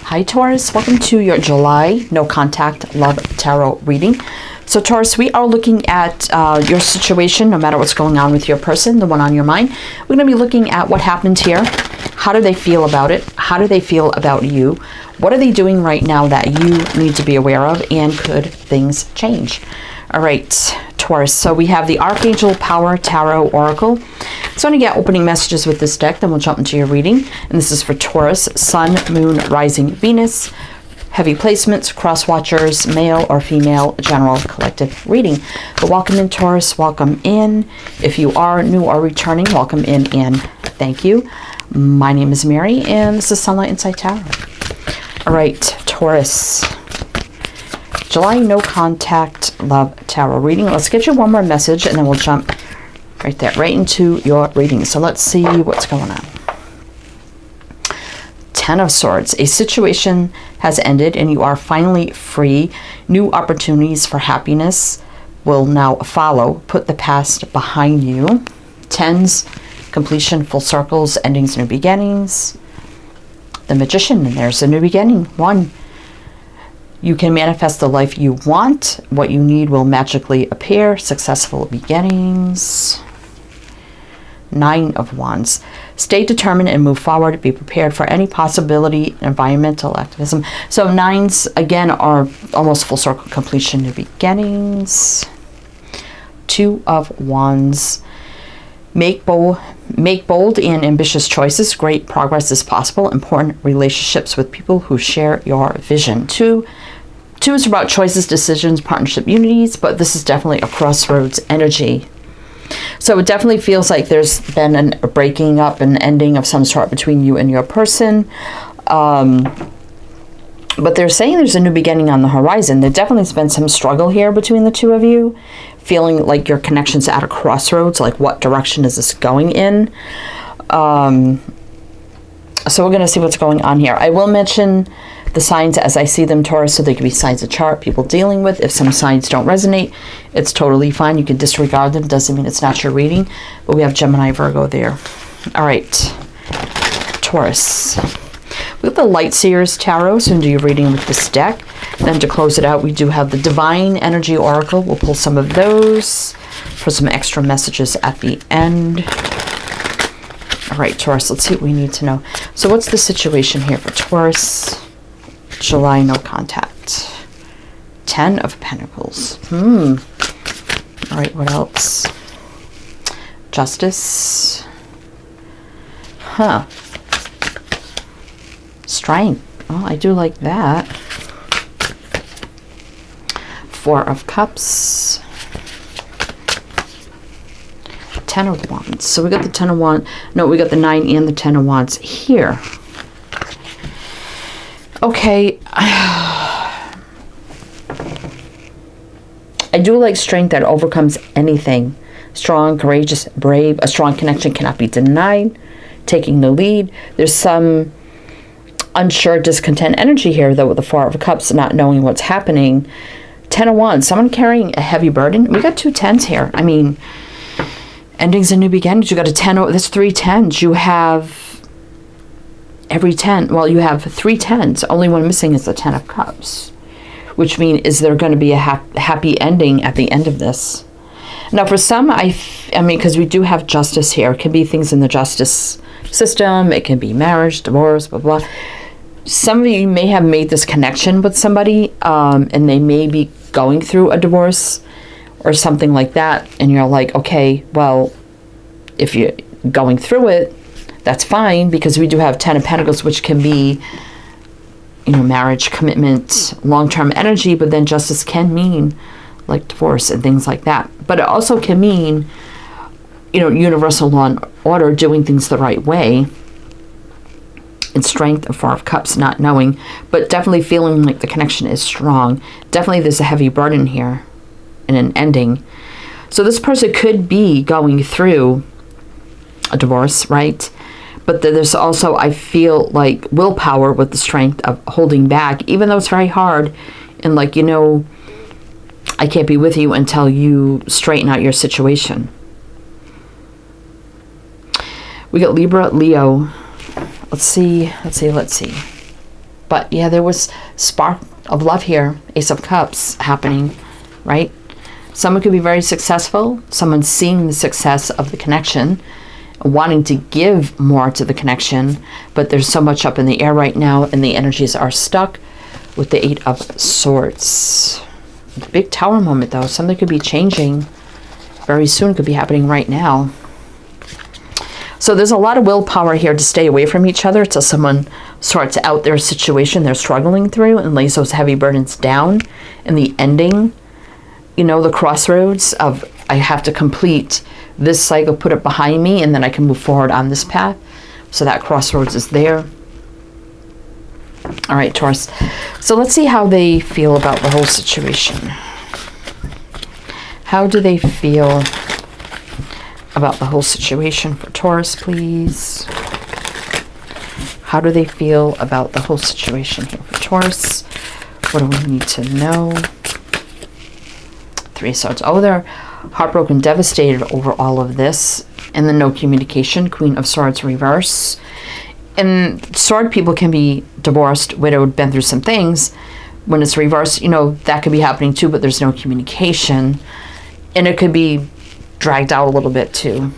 Hi Taurus, welcome to your July No Contact Love Tarot reading. So Taurus, we are looking at your situation, no matter what's going on with your person, the one on your mind. We're going to be looking at what happened here. How do they feel about it? How do they feel about you? What are they doing right now that you need to be aware of? And could things change? All right, Taurus. So we have the Archangel Power Tarot Oracle. So I'm going to get opening messages with this deck, then we'll jump into your reading. And this is for Taurus, Sun, Moon, Rising, Venus, heavy placements, cross watchers, male or female, general collective reading. But welcome in, Taurus. Welcome in. If you are new or returning, welcome in and thank you. My name is Mary, and this is Sunlight Inside Tarot. All right, Taurus. July No Contact Love Tarot reading. Let's get you one more message, and then we'll jump right there, right into your reading. So let's see what's going on. Ten of Swords. A situation has ended, and you are finally free. New opportunities for happiness will now follow. Put the past behind you. Tens. Completion, full circles, endings, new beginnings. The Magician, and there's a new beginning. One. You can manifest the life you want. What you need will magically appear. Successful beginnings. Nine of Wands. Stay determined and move forward. Be prepared for any possibility. Environmental activism. So nines, again, are almost full circle completion, new beginnings. Two of Wands. Make bold and ambitious choices. Great progress is possible. Important relationships with people who share your vision. Two is about choices, decisions, partnership, unities, but this is definitely a crossroads energy. So it definitely feels like there's been a breaking up, an ending of some sort between you and your person. But they're saying there's a new beginning on the horizon. There definitely has been some struggle here between the two of you, feeling like your connection's at a crossroads, like what direction is this going in? So we're going to see what's going on here. I will mention the signs as I see them, Taurus, so they could be signs of chart people dealing with. If some signs don't resonate, it's totally fine. You can disregard them. Doesn't mean it's not your reading. But we have Gemini, Virgo there. All right, Taurus. We have the Light Seers Tarot, so we'll do your reading with this deck. Then to close it out, we do have the Divine Energy Oracle. We'll pull some of those for some extra messages at the end. All right, Taurus, let's see what we need to know. So what's the situation here for Taurus? July No Contact. Ten of Pentacles. All right, what else? Justice. Strength. Oh, I do like that. Four of Cups. Ten of Wands. So we got the Ten of Wands. No, we got the Nine and the Ten of Wands here. Okay. I do like strength that overcomes anything. Strong, courageous, brave. A strong connection cannot be denied. Taking the lead. There's some unsure, discontent energy here, though, with the Four of Cups, not knowing what's happening. Ten of Wands. Someone carrying a heavy burden. We got two tens here. I mean, endings and new beginnings. You got a 10. There's three tens. You have every 10. Well, you have three tens. Only one missing is the Ten of Cups, which means is there going to be a happy ending at the end of this? Now, for some, I mean, because we do have justice here. It can be things in the justice system. It can be marriage, divorce, blah, blah. Some of you may have made this connection with somebody, and they may be going through a divorce or something like that, and you're like, okay, well, if you're going through it, that's fine, because we do have Ten of Pentacles, which can be, you know, marriage, commitment, long-term energy, but then justice can mean like divorce and things like that. But it also can mean, you know, universal law and order, doing things the right way. And strength of Four of Cups, not knowing, but definitely feeling like the connection is strong. Definitely there's a heavy burden here and an ending. So this person could be going through a divorce, right? But there's also, I feel like, willpower with the strength of holding back, even though it's very hard. And like, you know, I can't be with you until you straighten out your situation. We got Libra, Leo. Let's see. But yeah, there was spark of love here. Ace of Cups happening, right? Someone could be very successful. Someone's seeing the success of the connection, wanting to give more to the connection, but there's so much up in the air right now, and the energies are stuck with the Eight of Swords. Big Tower moment, though. Something could be changing very soon. Could be happening right now. So there's a lot of willpower here to stay away from each other until someone sorts out their situation they're struggling through and lays those heavy burdens down. And the ending, you know, the crossroads of, I have to complete this cycle, put it behind me, and then I can move forward on this path. So that crossroads is there. All right, Taurus. So let's see how they feel about the whole situation. How do they feel about the whole situation for Taurus, please? How do they feel about the whole situation here for Taurus? What do we need to know? Three of Swords. Oh, they're heartbroken, devastated over all of this. And then no communication. Queen of Swords reverse. And sword people can be divorced, widowed, been through some things. When it's reversed, you know, that could be happening too, but there's no communication. And it could be dragged out a little bit too.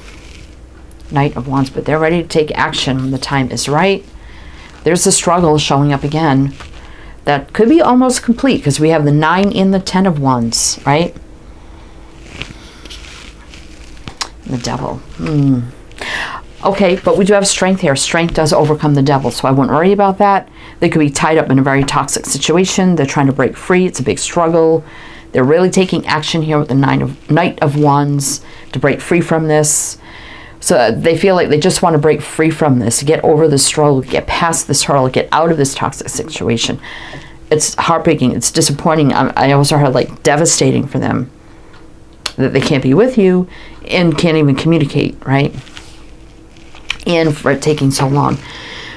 Knight of Wands, but they're ready to take action when the time is right. There's the struggle showing up again. That could be almost complete because we have the 9 and the 10 of Wands, right? The Devil. Okay, but we do have strength here. Strength does overcome the devil, so I wouldn't worry about that. They could be tied up in a very toxic situation. They're trying to break free. It's a big struggle. They're really taking action here with the Knight of Wands to break free from this. So they feel like they just want to break free from this, get over the struggle, get past this hurdle, get out of this toxic situation. It's heartbreaking. It's disappointing. I also heard like devastating for them that they can't be with you and can't even communicate, right? And for it taking so long.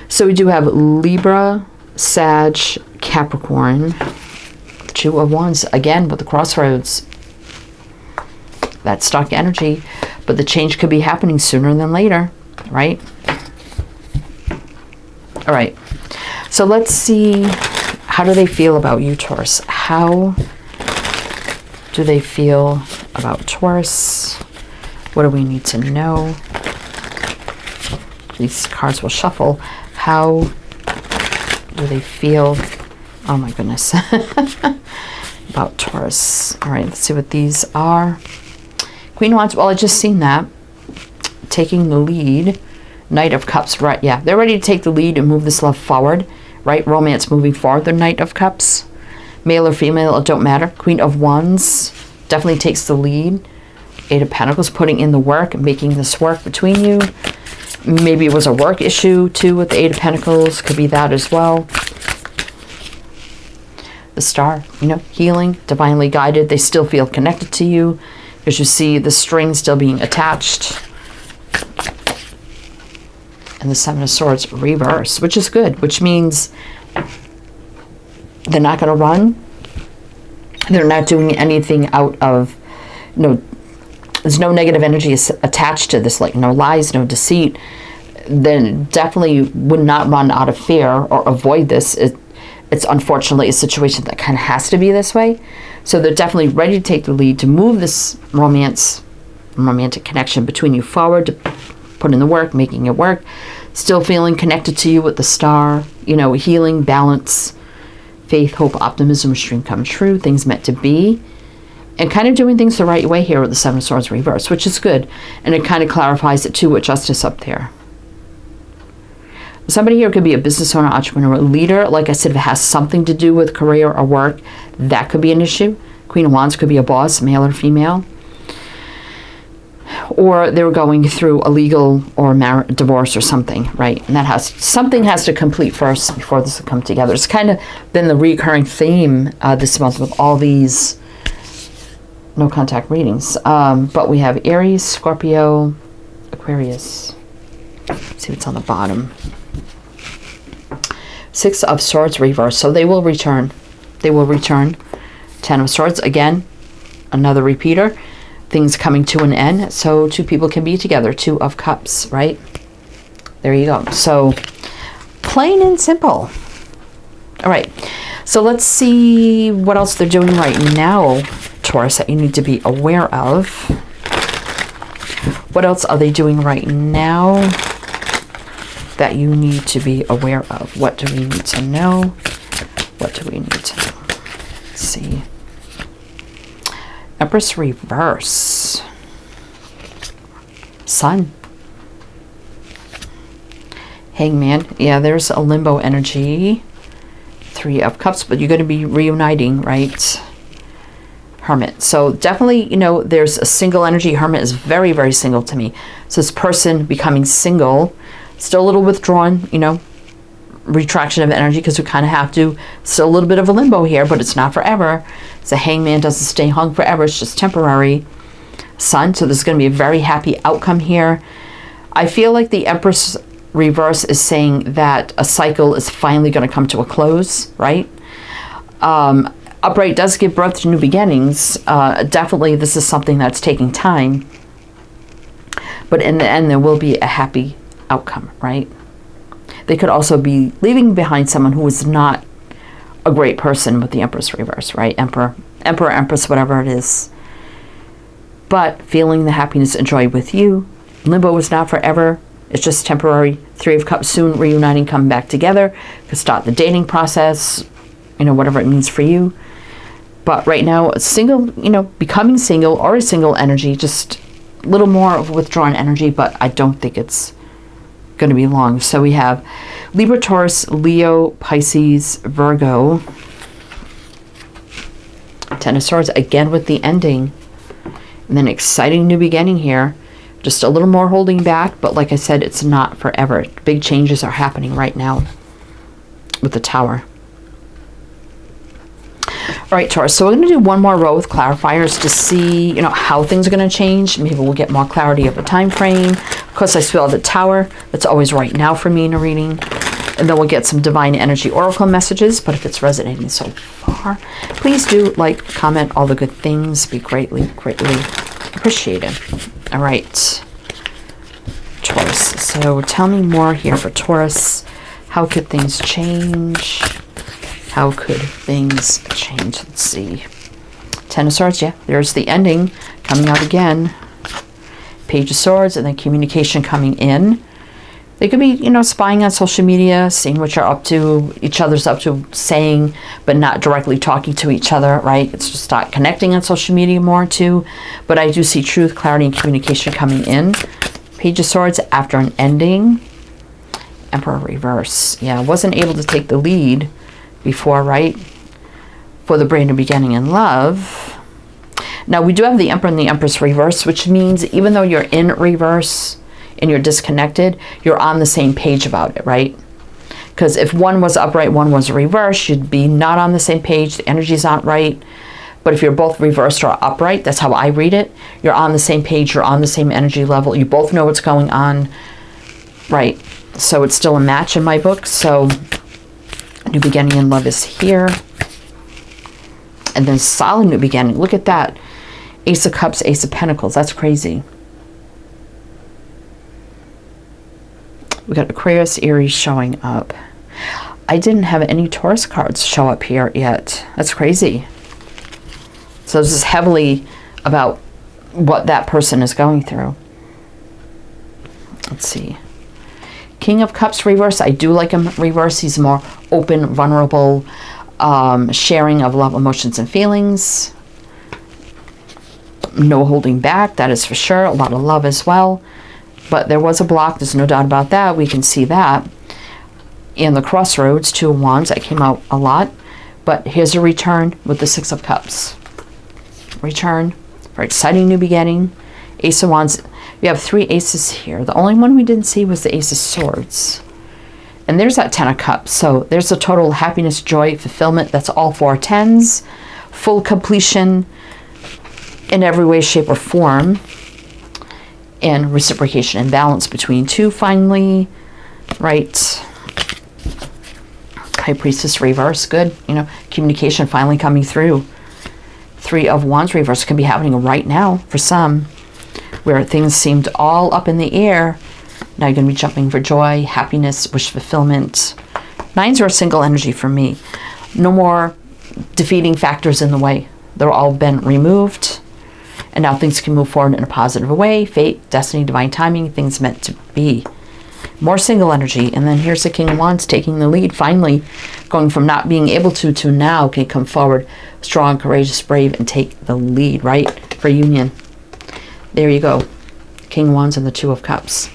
So we do have Libra, Sag, Capricorn, Two of Wands, again with the crossroads. That stuck energy, but the change could be happening sooner than later, right? All right, so let's see, how do they feel about you, Taurus? How do they feel about Taurus? What do we need to know? These cards will shuffle. How do they feel? Oh my goodness. About Taurus. All right, let's see what these are. Queen of Wands. Well, I just seen that. Taking the lead. Knight of Cups. Right, yeah. They're ready to take the lead and move this love forward. Right? Romance moving forward. The Knight of Cups. Male or female, it don't matter. Queen of Wands definitely takes the lead. Eight of Pentacles. Putting in the work. Making this work between you. Maybe it was a work issue too with the Eight of Pentacles. Could be that as well. The Star, you know, healing, divinely guided. They still feel connected to you because you see the string still being attached. And the Seven of Swords reverse, which is good, which means they're not going to run. They're not doing anything out of, there's no negative energy attached to this, like no lies, no deceit. Then definitely would not run out of fear or avoid this. It's unfortunately a situation that kind of has to be this way. So they're definitely ready to take the lead to move this romantic connection between you forward, to put in the work, making it work, still feeling connected to you with the Star, you know, healing, balance, faith, hope, optimism, dream come true, things meant to be. And kind of doing things the right way here with the Seven of Swords reverse, which is good. And it kind of clarifies it too with Justice up there. Somebody here could be a business owner, entrepreneur, leader. Like I said, if it has something to do with career or work, that could be an issue. Queen of Wands could be a boss, male or female. Or they were going through a legal or divorce or something, right? And something has to complete first before this will come together. It's kind of been the recurring theme this month with all these no contact readings. But we have Aries, Scorpio, Aquarius. Let's see what's on the bottom. Six of Swords reverse. So they will return. They will return. Ten of Swords. Again, another repeater. Things coming to an end. So two people can be together. Two of Cups, right? There you go. So plain and simple. All right. So let's see what else they're doing right now, Taurus, that you need to be aware of. What else are they doing right now that you need to be aware of? What do we need to know? What do we need to know? Let's see. Empress reverse. Sun. Hangman. Yeah, there's a limbo energy. 3 of Cups, but you're going to be reuniting, right? Hermit. So definitely, you know, there's a single energy. Hermit is very, very single to me. So this person becoming single, still a little withdrawn, you know, retraction of energy, because we kind of have to. Still a little bit of a limbo here, but it's not forever. So Hangman doesn't stay hung forever. It's just temporary. Sun. So there's going to be a very happy outcome here. I feel like the Empress reverse is saying that a cycle is finally going to come to a close, right? Upright does give birth to new beginnings. Definitely this is something that's taking time. But in the end, there will be a happy outcome, right? They could also be leaving behind someone who is not a great person with the Empress reverse, right? Emperor, Empress, whatever it is. But feeling the happiness and joy with you. Limbo is not forever. It's just temporary. 3 of Cups, soon reuniting, come back together. Could start the dating process, you know, whatever it means for you. But right now, a single, you know, becoming single or a single energy, just a little more of withdrawn energy, but I don't think it's going to be long. So we have Libra, Taurus, Leo, Pisces, Virgo. 10 of Swords, again with the ending. And then exciting new beginning here. Just a little more holding back, but like I said, it's not forever. Big changes are happening right now with the Tower. All right, Taurus, so we're going to do one more row with clarifiers to see, you know, how things are going to change. Maybe we'll get more clarity of a time frame. Of course, I still have the Tower. That's always right now for me in a reading. And then we'll get some divine energy oracle messages. But if it's resonating so far, please do like, comment, all the good things. Be greatly, greatly appreciated. All right, Taurus. So tell me more here for Taurus. How could things change? How could things change? Let's see. 10 of Swords, yeah, there's the ending coming out again. Page of Swords, and then communication coming in. They could be, you know, spying on social media, seeing what you're up to, each other's up to, saying, but not directly talking to each other, right? It's just start connecting on social media more too. But I do see truth, clarity, and communication coming in. Page of Swords after an ending. Emperor reverse. Yeah, wasn't able to take the lead before, right? For the brand new beginning in love. Now we do have the Emperor and the Empress reverse, which means even though you're in reverse and you're disconnected, you're on the same page about it, right? Because if one was upright, one was reversed, you'd be not on the same page. The energy's not right. But if you're both reversed or upright, that's how I read it. You're on the same page. You're on the same energy level. You both know what's going on, right? So it's still a match in my book. So new beginning in love is here. And then solid new beginning. Look at that. Ace of Cups, Ace of Pentacles. That's crazy. We got Aquarius, Aries showing up. I didn't have any Taurus cards show up here yet. That's crazy. So this is heavily about what that person is going through. Let's see. King of Cups reverse. I do like him reverse. He's more open, vulnerable, sharing of love, emotions, and feelings. No holding back, that is for sure. A lot of love as well. But there was a block, there's no doubt about that. We can see that. In the Crossroads, 2 of Wands, that came out a lot. But here's a return with the 6 of Cups. Return for exciting new beginning. Ace of Wands. We have 3 aces here. The only one we didn't see was the Ace of Swords. And there's that 10 of Cups. So there's a total happiness, joy, fulfillment. That's all 4 10s. Full completion in every way, shape, or form. And reciprocation and balance between 2 finally. Right. High Priestess reverse. Good. You know, communication finally coming through. 3 of Wands reverse can be happening right now for some. Where things seemed all up in the air. Now you're going to be jumping for joy, happiness, wish fulfillment, Nines are a single energy for me. No more defeating factors in the way. They're all been removed. And now things can move forward in a positive way. Fate, destiny, divine timing, things meant to be. More single energy. And then here's the King of Wands taking the lead. Finally, going from not being able to now can come forward. Strong, courageous, brave, and take the lead, right? For union. There you go. King of Wands and the Two of Cups.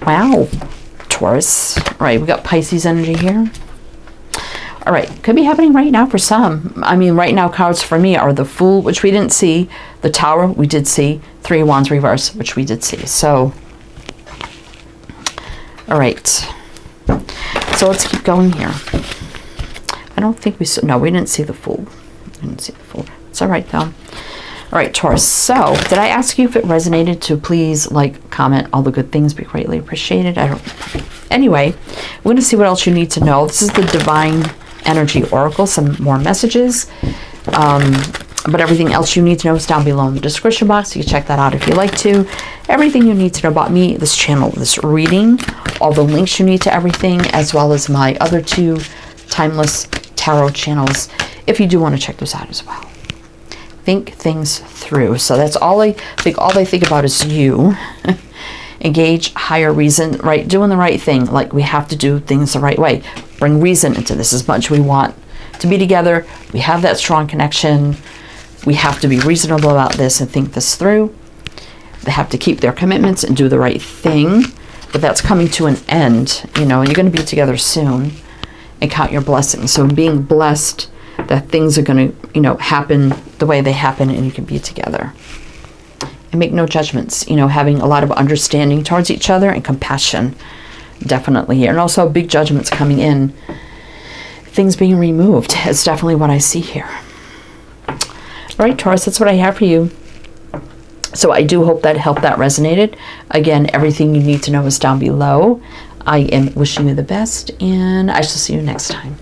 Wow. Taurus. All right, we got Pisces energy here. All right, could be happening right now for some. I mean, right now cards for me are the Fool, which we didn't see. The Tower, we did see. Three of Wands reverse, which we did see. So, all right. So let's keep going here. I don't think we saw, no, we didn't see the Fool. We didn't see the Fool. It's all right, though. All right, Taurus. So, did I ask you if it resonated? To please like, comment, all the good things. Be greatly appreciated. I don't. Anyway, we're going to see what else you need to know. This is the Divine Energy Oracle. Some more messages. But everything else you need to know is down below in the description box. You can check that out if you like to. Everything you need to know about me, this channel, this reading, all the links you need to everything, as well as my other two Timeless Tarot channels, if you do want to check those out as well. Think things through. So that's all I think. All they think about is you. Engage higher reason, right? Doing the right thing. Like, we have to do things the right way. Bring reason into this as much. We want to be together. We have that strong connection. We have to be reasonable about this and think this through. They have to keep their commitments and do the right thing. But that's coming to an end, you know, and you're going to be together soon. And count your blessings. So being blessed that things are going to, you know, happen the way they happen, and you can be together. And make no judgments, you know, having a lot of understanding towards each other and compassion, definitely here. And also big judgments coming in, things being removed. It's definitely what I see here. All right, Taurus, that's what I have for you. So I do hope that helped, that resonated. Again, everything you need to know is down below. I am wishing you the best, and I shall see you next time.